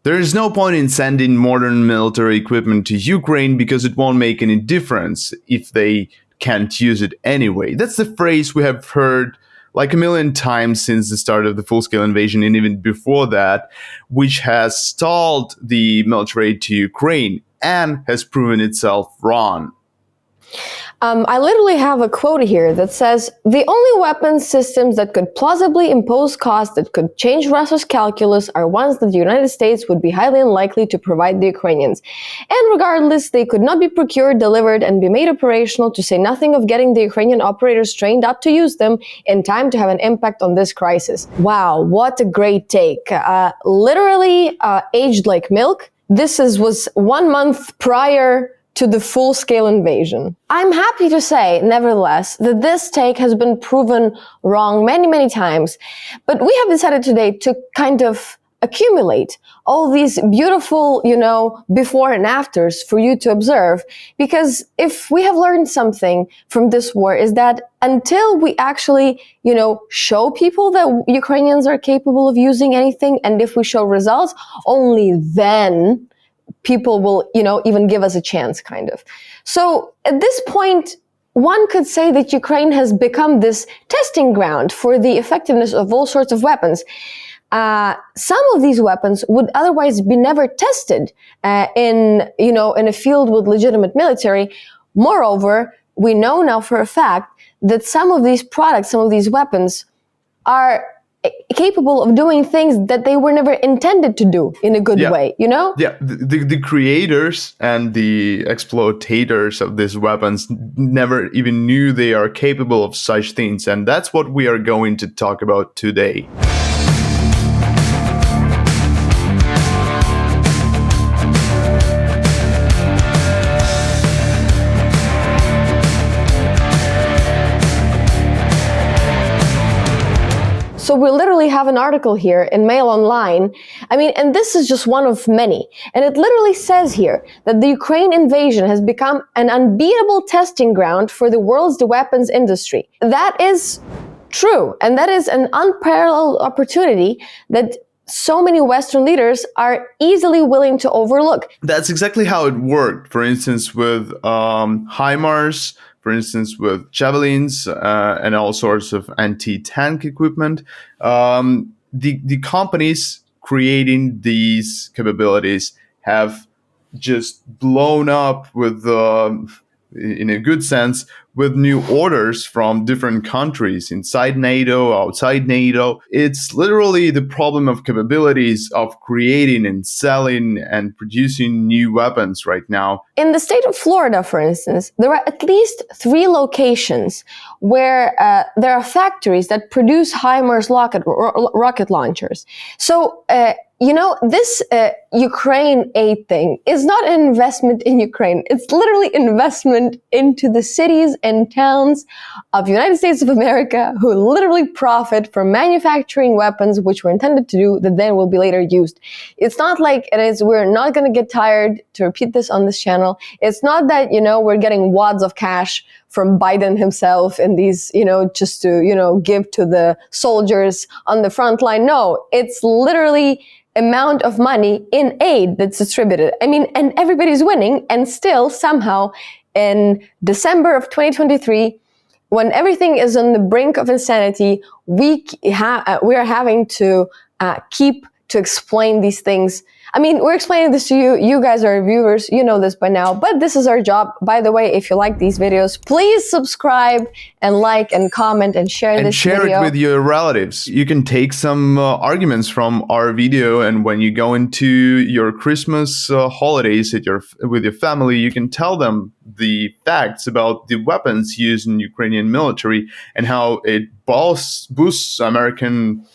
There is no point in sending modern military equipment to Ukraine because it won't make any difference if they can't use it anyway. That's the phrase we have heard like a million times since the start of the full-scale invasion, and even before that, which has stalled the military aid to Ukraine and has proven itself wrong. I literally have a quote here that says, "The only weapon systems that could plausibly impose costs that could change Russia's calculus are ones that the United States would be highly unlikely to provide the Ukrainians. And regardless, they could not be procured, delivered, and be made operational, to say nothing of getting the Ukrainian operators trained up to use them in time to have an impact on this crisis." Wow, what a great take. Literally aged like milk. This was 1 month prior to the full-scale invasion. I'm happy to say, nevertheless, that this take has been proven wrong many, many times. But we have decided today to kind of accumulate all these beautiful, before and afters for you to observe. Because if we have learned something from this war, is that until we actually, show people that Ukrainians are capable of using anything, and if we show results, only then people will, even give us a chance, kind of. So at this point, one could say that Ukraine has become this testing ground for the effectiveness of all sorts of weapons. Some of these weapons would otherwise be never tested in a field with legitimate military. Moreover, we know now for a fact that some of these products, some of these weapons are capable of doing things that they were never intended to do in a good way, Yeah, the creators and the exploitators of these weapons never even knew they are capable of such things, and that's what we are going to talk about today. So we literally have an article here in Mail Online. And this is just one of many. And it literally says here that the Ukraine invasion has become an unbeatable testing ground for the world's weapons industry. That is true. And that is an unparalleled opportunity that so many Western leaders are easily willing to overlook. That's exactly how it worked. For instance, with HIMARS, for instance, with javelins and all sorts of anti-tank equipment. The companies creating these capabilities have just blown up with, in a good sense, with new orders from different countries inside NATO, outside NATO. It's literally the problem of capabilities of creating and selling and producing new weapons right now. In the state of Florida, for instance, there are at least 3 locations where there are factories that produce HIMARS rocket launchers. So, this Ukraine aid thing is not an investment in Ukraine. It's literally investment into the cities and towns of the United States of America, who literally profit from manufacturing weapons which were intended to do that then will be later used. It's not like we're not going to get tired to repeat this on this channel. It's not that, we're getting wads of cash from Biden himself and these, just to, give to the soldiers on the front line. No, it's literally amount of money in aid that's distributed. And everybody's winning. And still, somehow, in December of 2023, when everything is on the brink of insanity, we are having to keep to explain these things. We're explaining this to you. You guys are viewers. You know this by now, but this is our job. By the way, if you like these videos, please subscribe and like and comment and share this video. And share it with your relatives. You can take some arguments from our video, and when you go into your Christmas holidays with your family, you can tell them the facts about the weapons used in Ukrainian military and how it boosts American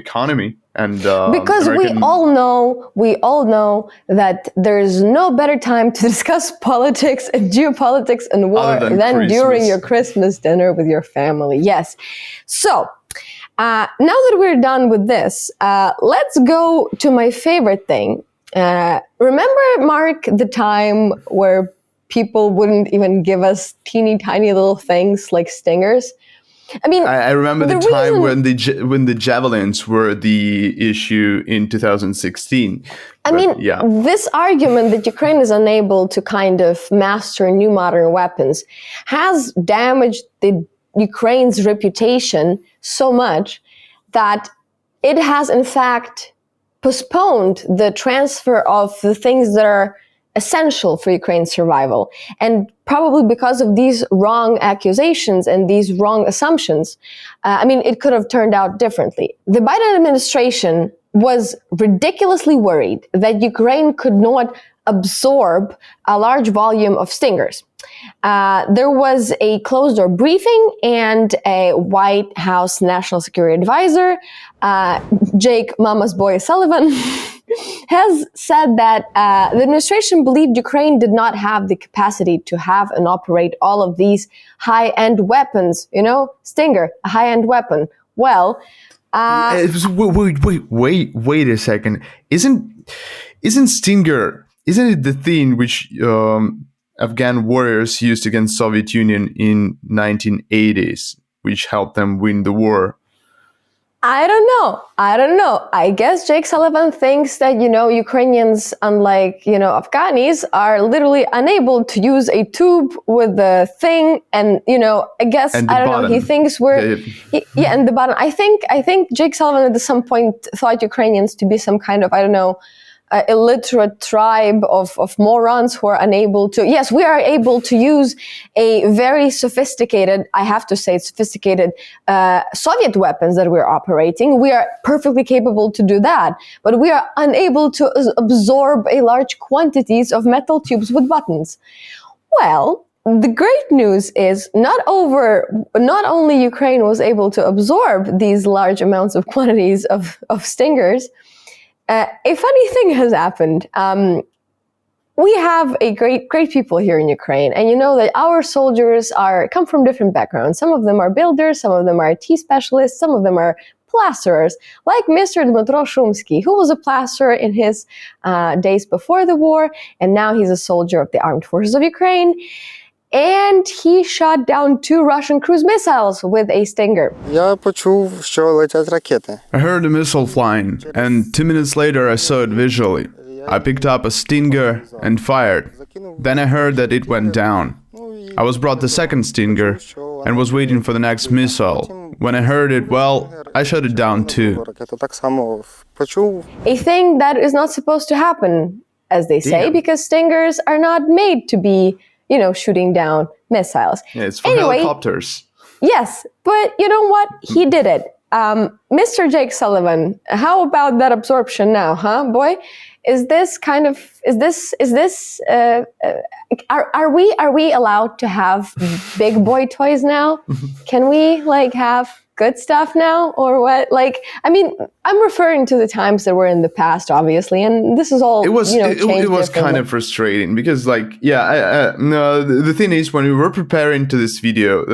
economy. And because we all know that there is no better time to discuss politics and geopolitics and war than during your Christmas dinner with your family. Yes. So now that we're done with this, let's go to my favorite thing. Remember, Mark, the time where people wouldn't even give us teeny tiny little things like stingers? I mean, I remember the time when the javelins were the issue in 2016. I mean, this argument that Ukraine is unable to kind of master new modern weapons has damaged the Ukraine's reputation so much that it has in fact postponed the transfer of the things that are essential for Ukraine's survival. And probably because of these wrong accusations and these wrong assumptions, it could have turned out differently. The Biden administration was ridiculously worried that Ukraine could not absorb a large volume of Stingers. There was a closed-door briefing, and a White House National Security Advisor, Jake Mama's Boy Sullivan, has said that the administration believed Ukraine did not have the capacity to have and operate all of these high-end weapons. Stinger, a high-end weapon. Well, wait a second. Isn't Stinger? Isn't it the thing which Afghan warriors used against Soviet Union in 1980s, which helped them win the war? I don't know. I guess Jake Sullivan thinks that, Ukrainians, unlike, Afghanis, are literally unable to use a tube with the thing. And, I guess, I don't know, he thinks we're... Yeah, and the button. I think Jake Sullivan at some point thought Ukrainians to be some kind of, I don't know, illiterate tribe of morons who are unable to... Yes, we are able to use a very sophisticated, I have to say sophisticated, Soviet weapons that we're operating. We are perfectly capable to do that, but we are unable to absorb a large quantities of metal tubes with buttons. Well, the great news is not only Ukraine was able to absorb these large amounts of quantities of Stingers, a funny thing has happened. We have a great people here in Ukraine, and you know that our soldiers come from different backgrounds. Some of them are builders, some of them are IT specialists, some of them are plasterers, like Mr. Dmytro Shumsky, who was a plasterer in his days before the war, and now he's a soldier of the Armed Forces of Ukraine. And he shot down 2 Russian cruise missiles with a Stinger. Я почув, що летять ракети. I heard a missile flying, and 2 minutes later I saw it visually. I picked up a Stinger and fired. Then I heard that it went down. I was brought the second Stinger and was waiting for the next missile. When I heard it, I shot it down too. A thing that is not supposed to happen, as they say, because Stingers are not made to be shooting down missiles. Yeah, it's for helicopters. Yes, but you know what? He did it. Mr. Jake Sullivan, how about that absorption now, huh, boy? Are we allowed to have big boy toys now? Can we have good stuff now, or what? I'm referring to the times that were in the past, obviously, and this is all. It was kind of frustrating because, the thing is, when we were preparing to this video,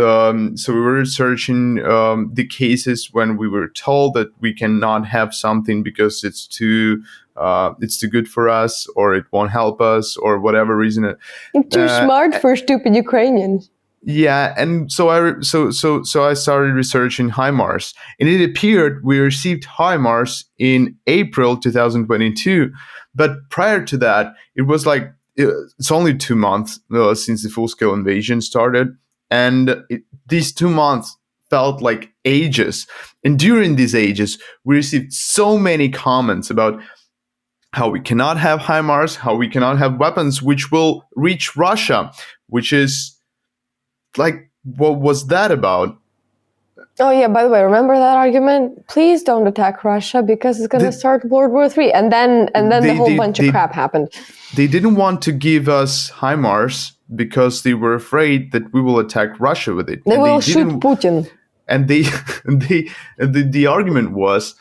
so we were researching the cases when we were told that we cannot have something because it's too good for us, or it won't help us, or whatever reason. Too smart for stupid Ukrainians. Yeah, and so I started researching HIMARS, and it appeared we received HIMARS in April 2022, but prior to that, it was it's only 2 months since the full-scale invasion started, and these 2 months felt like ages. And during these ages, we received so many comments about how we cannot have HIMARS, how we cannot have weapons which will reach Russia, which is what was that about? Oh yeah, by the way, remember that argument? Please don't attack Russia because it's going to start World War III. And then the whole bunch of crap happened. They didn't want to give us HIMARS because they were afraid that we will attack Russia with it. They will shoot Putin. And the argument was,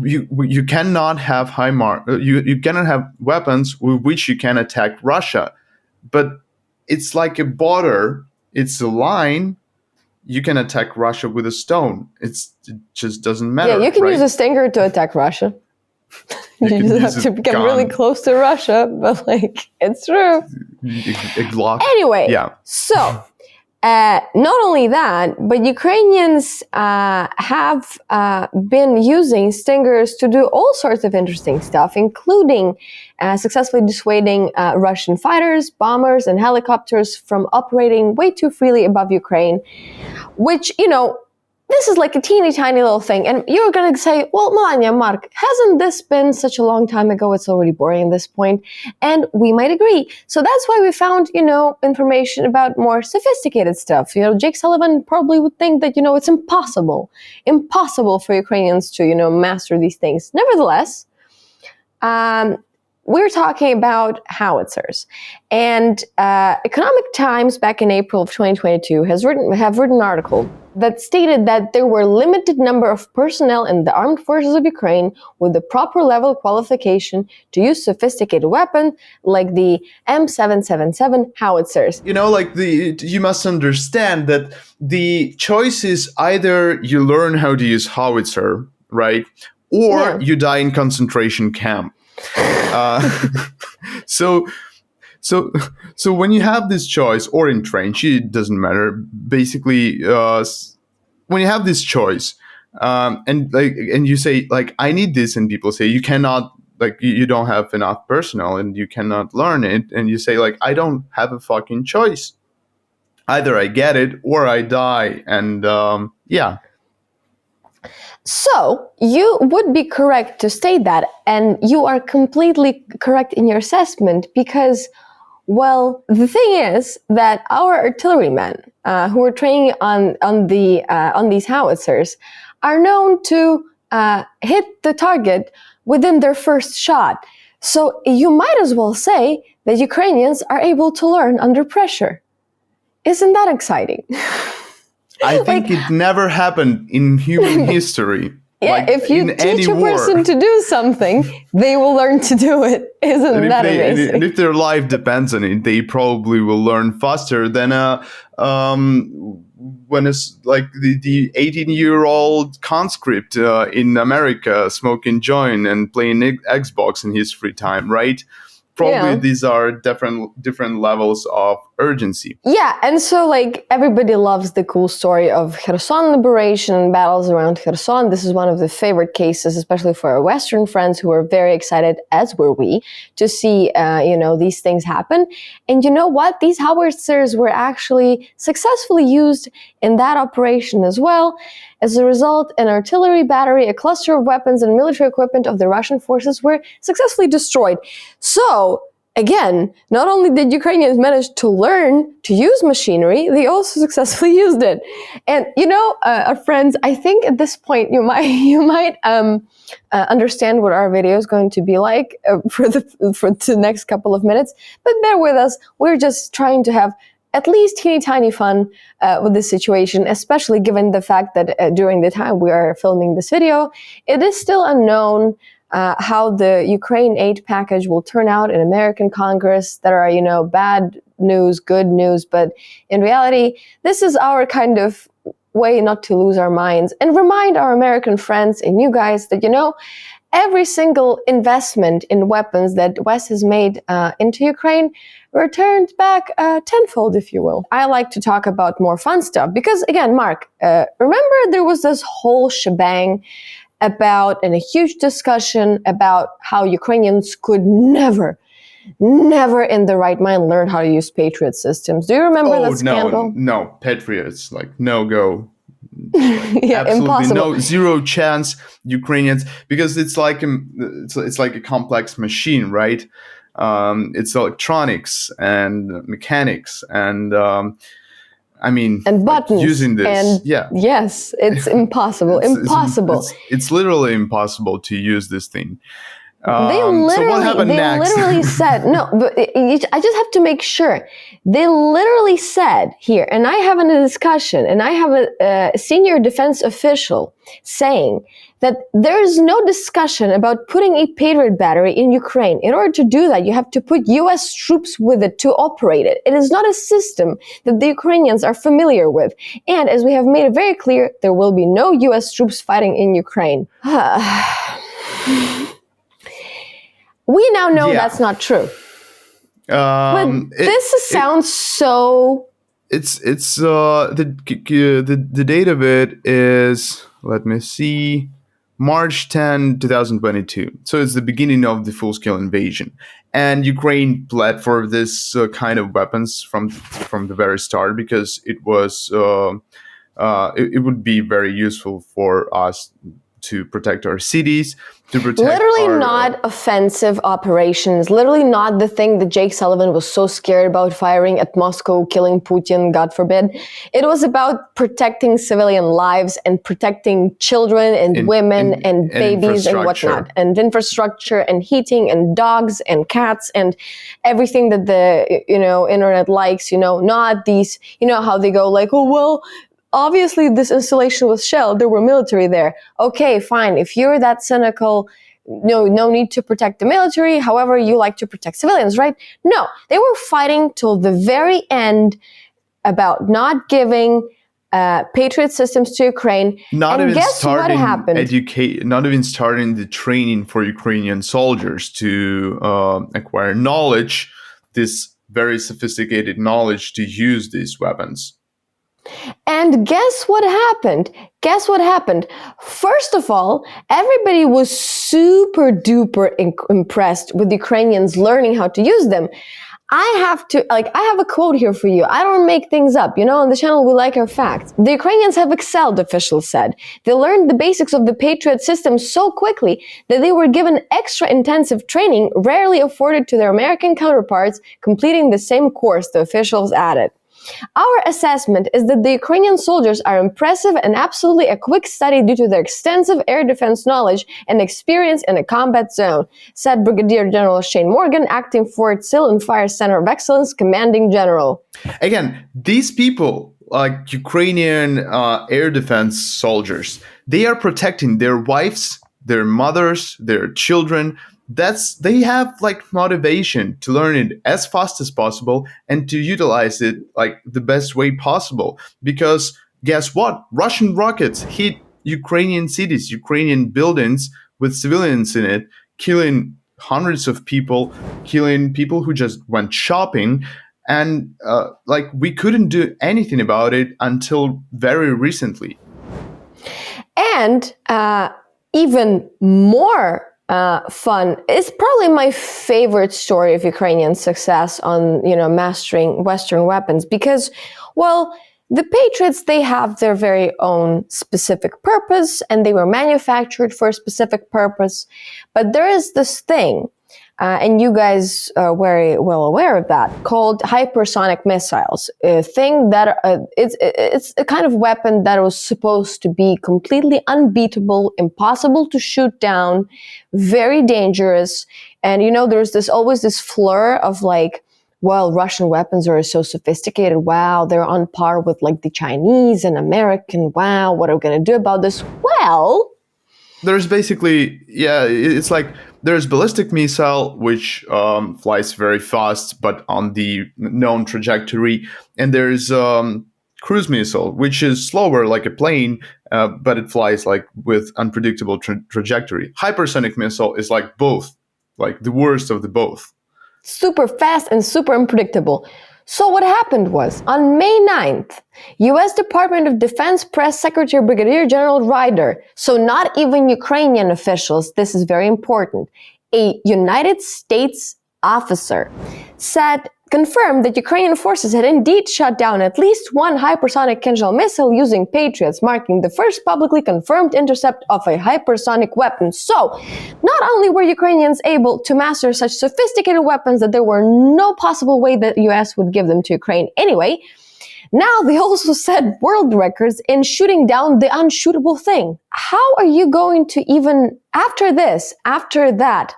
you cannot have HIMARS, you cannot have weapons with which you can attack Russia. But it's like a border. It's a line. You can attack Russia with a stone. It just doesn't matter. Yeah, you can use a Stinger to attack Russia. You just have to become really close to Russia, but it's true. A Glock. Anyway, yeah. So Not only that, but Ukrainians have been using Stingers to do all sorts of interesting stuff, including successfully dissuading Russian fighters, bombers, and helicopters from operating way too freely above Ukraine, which, this is like a teeny tiny little thing. And you're going to say, well, Melania, Mark, hasn't this been such a long time ago? It's already boring at this point. And we might agree. So that's why we found, information about more sophisticated stuff. Jake Sullivan probably would think that, it's impossible for Ukrainians to, master these things. Nevertheless, we're talking about howitzers. And Economic Times back in April of 2022 have written an article that stated that there were limited number of personnel in the armed forces of Ukraine with the proper level of qualification to use sophisticated weapons like the M777 howitzers. You must understand that the choice is either you learn how to use howitzer, right? Or you die in concentration camp. So when you have this choice, or in trench, it doesn't matter. Basically, when you have this choice, and you say I need this, and people say you cannot, you don't have enough personnel, and you cannot learn it, and you say I don't have a fucking choice. Either I get it or I die, and yeah. So, you would be correct to state that, and you are completely correct in your assessment because, well, the thing is that our artillerymen who are training on these howitzers are known to hit the target within their first shot. So you might as well say that Ukrainians are able to learn under pressure. Isn't that exciting? I think it never happened in human history. Yeah, if you teach a person to do something, they will learn to do it. Isn't that amazing? And if their life depends on it, they probably will learn faster than when it's like the 18-year-old conscript in America smoking joint and playing Xbox in his free time, right? Probably these are different levels of urgency. Yeah, and so everybody loves the cool story of Kherson liberation and battles around Kherson. This is one of the favorite cases, especially for our Western friends who are very excited, as were we, to see these things happen. And you know what? These howitzers were actually successfully used in that operation as well. As a result, an artillery battery, a cluster of weapons, and military equipment of the Russian forces were successfully destroyed. So, again, not only did Ukrainians manage to learn to use machinery, they also successfully used it. And our friends, I think at this point you might understand what our video is going to be like for the next couple of minutes. But bear with us; we're just trying to have at least teeny tiny fun with this situation, especially given the fact that during the time we are filming this video, it is still unknown how the Ukraine aid package will turn out in American Congress. There are, bad news, good news, but in reality, this is our kind of way not to lose our minds and remind our American friends and you guys that, every single investment in weapons that West has made into Ukraine returned back tenfold, if you will. I like to talk about more fun stuff because, again, Mark, remember there was this whole shebang and a huge discussion about how Ukrainians could never in the right mind learn how to use Patriot systems. Do you remember that scandal? No, Patriots, no go. Yeah, absolutely impossible. Zero chance Ukrainians, because it's like a complex machine, right? It's electronics and mechanics and and buttons using this, and yes, it's impossible. It's literally impossible to use this thing. They literally said, no, but I just have to make sure. They literally said here, and I have a discussion, and I have a senior defense official saying that there is no discussion about putting a Patriot battery in Ukraine. In order to do that, you have to put U.S. troops with it to operate it. It is not a system that the Ukrainians are familiar with. And as we have made it very clear, there will be no U.S. troops fighting in Ukraine. We now know that's not true. But this sounds so the date of it is, let me see, March 10, 2022. So it's the beginning of the full-scale invasion, and Ukraine pled for this kind of weapons from the very start because it would be very useful for us to protect our cities, to protect literally our, not offensive operations, literally not the thing that Jake Sullivan was so scared about firing at Moscow, killing Putin, God forbid. It was about protecting civilian lives and protecting children and women and babies and whatnot, and infrastructure and heating and dogs and cats and everything that the internet likes, not these, how they go like, oh, well, obviously this installation was shelled, there were military there. Okay, fine. If you're that cynical, no need to protect the military. However, you like to protect civilians, right? No, they were fighting till the very end about not giving Patriot systems to Ukraine. Not and even guess what happened? Not even starting the training for Ukrainian soldiers to acquire knowledge, this very sophisticated knowledge to use these weapons. And guess what happened? Guess what happened? First of all, everybody was super duper impressed with Ukrainians learning how to use them. I have a quote here for you. I don't make things up. On the channel, we like our facts. The Ukrainians have excelled, officials said. They learned the basics of the Patriot system so quickly that they were given extra intensive training rarely afforded to their American counterparts, completing the same course, the officials added. Our assessment is that the Ukrainian soldiers are impressive and absolutely a quick study due to their extensive air defense knowledge and experience in a combat zone, said Brigadier General Shane Morgan, acting Fort Sill and Fire Center of Excellence commanding general. Again, these people, like Ukrainian air defense soldiers, they are protecting their wives, their mothers, their children. They have motivation to learn it as fast as possible and to utilize it the best way possible. Because guess what? Russian rockets hit Ukrainian cities, Ukrainian buildings with civilians in it, killing hundreds of people, killing people who just went shopping. And we couldn't do anything about it until very recently. And even more fun. It's probably my favorite story of Ukrainian success on, mastering Western weapons because, well, the Patriots, they have their very own specific purpose and they were manufactured for a specific purpose. But there is this thing, and you guys are very well aware of that, called hypersonic missiles. A thing that it's a kind of weapon that was supposed to be completely unbeatable, impossible to shoot down, very dangerous. And there's always this fleur of well, Russian weapons are so sophisticated. Wow, they're on par with the Chinese and American. Wow, what are we going to do about this? Well, there's basically, it's there's ballistic missile, which flies very fast, but on the known trajectory. And there's cruise missile, which is slower like a plane, but it flies with unpredictable trajectory. Hypersonic missile is both, the worst of the both. Super fast and super unpredictable. So what happened was, on May 9th, U.S. Department of Defense Press Secretary Brigadier General Ryder, so not even Ukrainian officials, this is very important, a United States officer, confirmed that Ukrainian forces had indeed shot down at least one hypersonic Kinzhal missile using Patriots, marking the first publicly confirmed intercept of a hypersonic weapon. So, not only were Ukrainians able to master such sophisticated weapons that there were no possible way that the US would give them to Ukraine anyway, now they also set world records in shooting down the unshootable thing. How are you going to even, after that,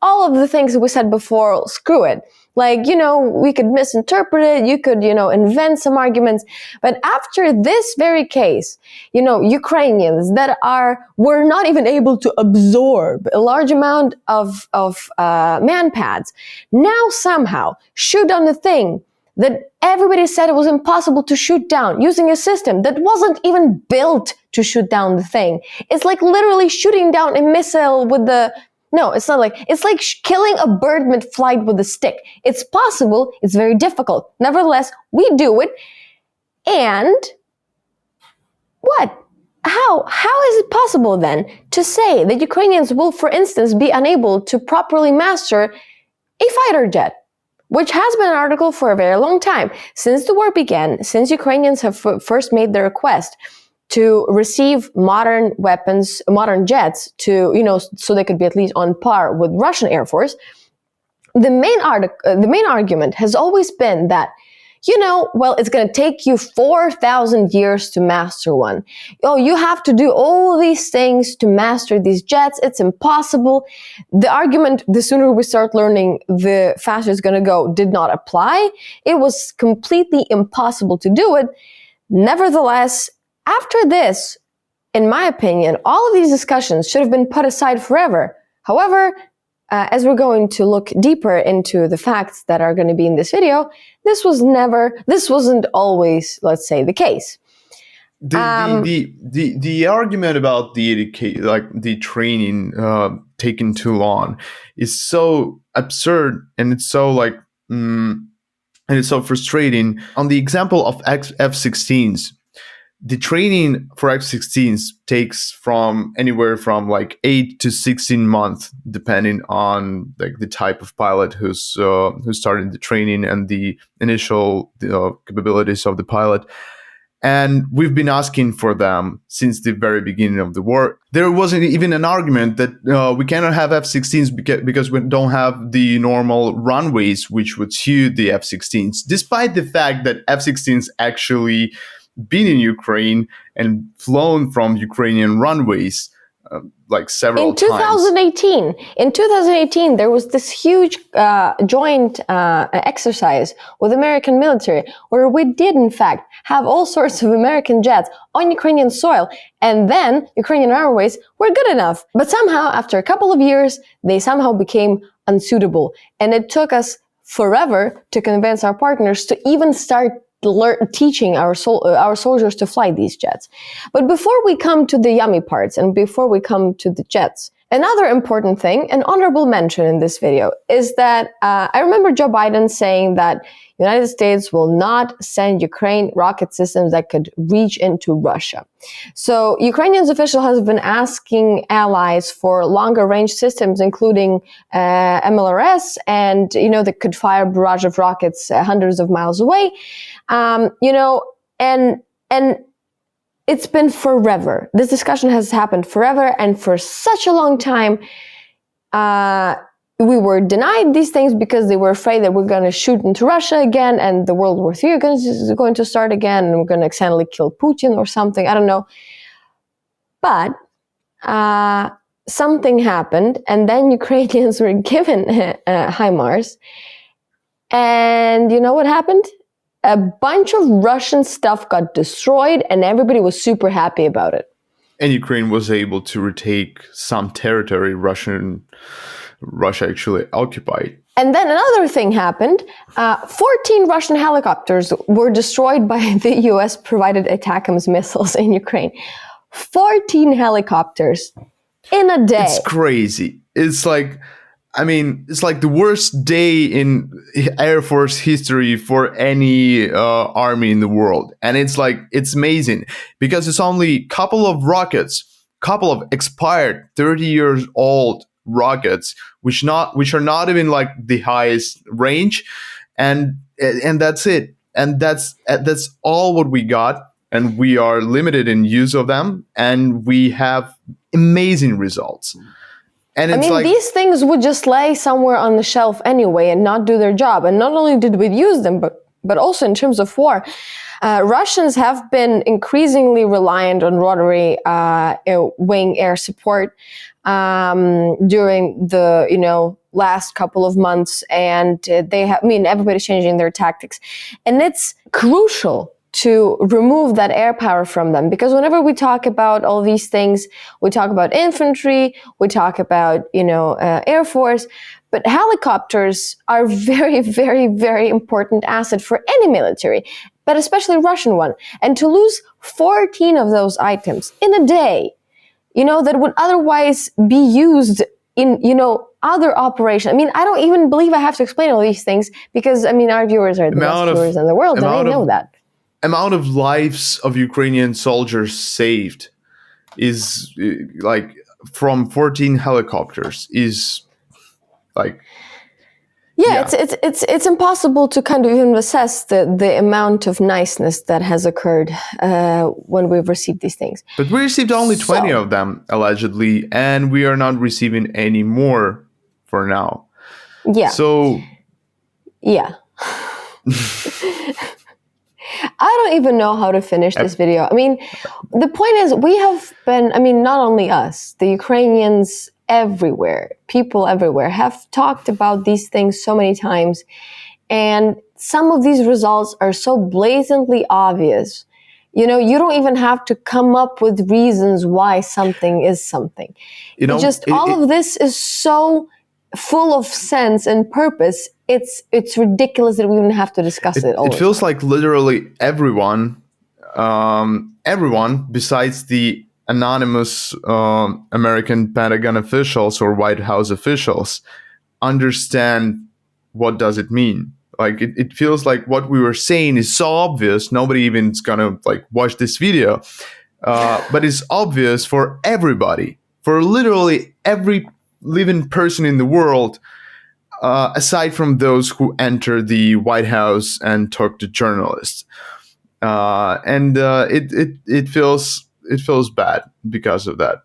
all of the things that we said before, screw it. We could misinterpret it, you could, invent some arguments. But after this very case, Ukrainians that were not even able to absorb a large amount of man-pads, now somehow shoot down the thing that everybody said it was impossible to shoot down using a system that wasn't even built to shoot down the thing. It's literally shooting down a missile with No, it's not it's like killing a bird mid-flight with a stick. It's possible, it's very difficult. Nevertheless, we do it. And what? How is it possible then to say that Ukrainians will, for instance, be unable to properly master a fighter jet? Which has been an article for a very long time. Since the war began, since Ukrainians have first made the request to receive modern weapons, modern jets, to, so they could be at least on par with Russian Air Force, the main argument has always been that, it's going to take you 4,000 years to master one. Oh, you have to do all these things to master these jets. It's impossible. The argument, the sooner we start learning, the faster it's going to go, did not apply. It was completely impossible to do it. Nevertheless, after this, in my opinion, all of these discussions should have been put aside forever. However, as we're going to look deeper into the facts that are going to be in this video, this wasn't always, let's say, the case. The argument about the training taking too long is so absurd, and it's so and it's so frustrating. On the example of F-16s, the training for F-16s takes from anywhere from 8 to 16 months, depending on the type of pilot who's starting the training and the initial capabilities of the pilot. And we've been asking for them since the very beginning of the war. There wasn't even an argument that we cannot have F-16s because we don't have the normal runways which would suit the F-16s, despite the fact that F-16s actually been in Ukraine and flown from Ukrainian runways several times. In 2018, there was this huge joint exercise with American military where we did, in fact, have all sorts of American jets on Ukrainian soil, and then Ukrainian runways were good enough. But somehow, after a couple of years, they somehow became unsuitable, and it took us forever to convince our partners to even start teaching our soldiers to fly these jets. But before we come to the yummy parts and before we come to the jets, another important thing, an honorable mention in this video, is that I remember Joe Biden saying that United States will not send Ukraine rocket systems that could reach into Russia. So Ukrainian official has been asking allies for longer range systems, including MLRS, and that could fire a barrage of rockets hundreds of miles away. And it's been forever. This discussion has happened forever, and for such a long time, we were denied these things because they were afraid that we're going to shoot into Russia again, and the World War III is going to start again, and we're going to accidentally kill Putin or something. I don't know. But something happened, and then Ukrainians were given HIMARS, and you know what happened? A bunch of Russian stuff got destroyed, and everybody was super happy about it. And Ukraine was able to retake some territory Russia actually occupied. And then another thing happened. 14 Russian helicopters were destroyed by the US-provided ATACMS missiles in Ukraine. 14 helicopters in a day. It's crazy. It's the worst day in Air Force history for any army in the world. And it's amazing because it's only a couple of rockets, couple of expired 30 years old rockets, which are not even the highest range. And that's it. And that's all what we got. And we are limited in use of them. And we have amazing results. And it's these things would just lay somewhere on the shelf anyway and not do their job. And not only did we use them, but also in terms of war, Russians have been increasingly reliant on rotary wing air support during the last couple of months, and everybody's changing their tactics, and it's crucial to remove that air power from them. Because whenever we talk about all these things, we talk about infantry, we talk about, Air Force, but helicopters are very, very, very important asset for any military, but especially Russian one. And to lose 14 of those items in a day, that would otherwise be used in, other operations. I don't even believe I have to explain all these things because, our viewers are the best viewers in the world, and they know that. amount of lives of Ukrainian soldiers saved is like from 14 helicopters is like Yeah, it's impossible to kind of even assess the amount of niceness that has occurred when we've received these things. But we received only 20 of them allegedly, and we are not receiving any more for now. Yeah. So yeah. I don't even know how to finish this video. I mean, the point is we have been, I mean, not only us, the Ukrainians everywhere, people everywhere have talked about these things so many times. And some of these results are so blatantly obvious. You know, you don't even have to come up with reasons why something is something. You know, all of this is so full of sense and purpose. It's ridiculous that we even have to discuss it. It feels like literally everyone besides the anonymous American Pentagon officials or White House officials understand what does it mean. Like it feels like what we were saying is so obvious. Nobody even is gonna like watch this video, but it's obvious for everybody, for literally every living person in the world. Aside from those who entered the White House and talked to journalists, it feels bad because of that.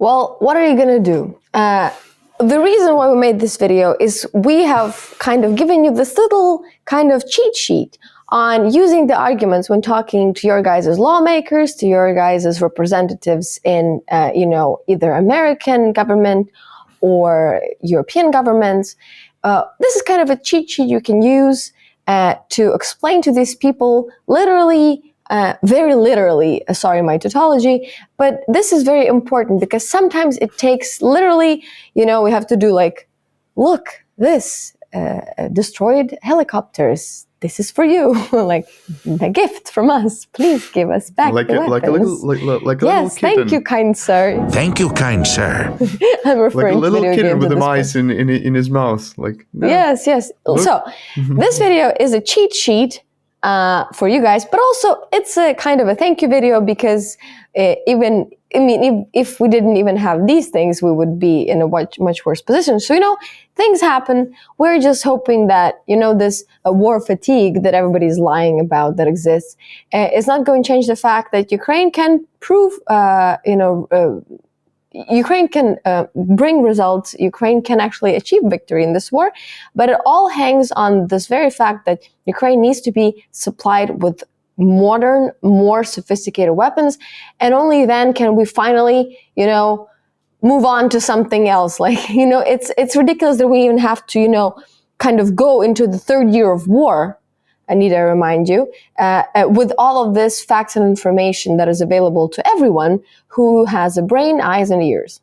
Well, what are you gonna do? The reason why we made this video is we have kind of given you this little kind of cheat sheet on using the arguments when talking to your guys as lawmakers, to your guys as representatives in, either American government or European governments. This is kind of a cheat sheet you can use to explain to these people literally, very literally, sorry my tautology, but this is very important because sometimes it takes literally, we have to do like, look, this destroyed helicopters. This is for you, like a gift from us. Please give us back the weapons. Like a little yes, kitten. Thank you, kind sir. Thank you, kind sir. I'm referring like a little to kitten with the point. mice in his mouth. Like no. Yes. Look. So this video is a cheat sheet for you guys, but also it's a kind of a thank you video because if we didn't even have these things, we would be in a much worse position. So, things happen. We're just hoping that, this war fatigue that everybody's lying about that exists is not going to change the fact that Ukraine can prove, Ukraine can bring results. Ukraine can actually achieve victory in this war. But it all hangs on this very fact that Ukraine needs to be supplied with modern, more sophisticated weapons. And only then can we finally, move on to something else. Like, it's ridiculous that we even have to, kind of go into the third year of war. I need to remind you, with all of this facts and information that is available to everyone who has a brain, eyes, and ears.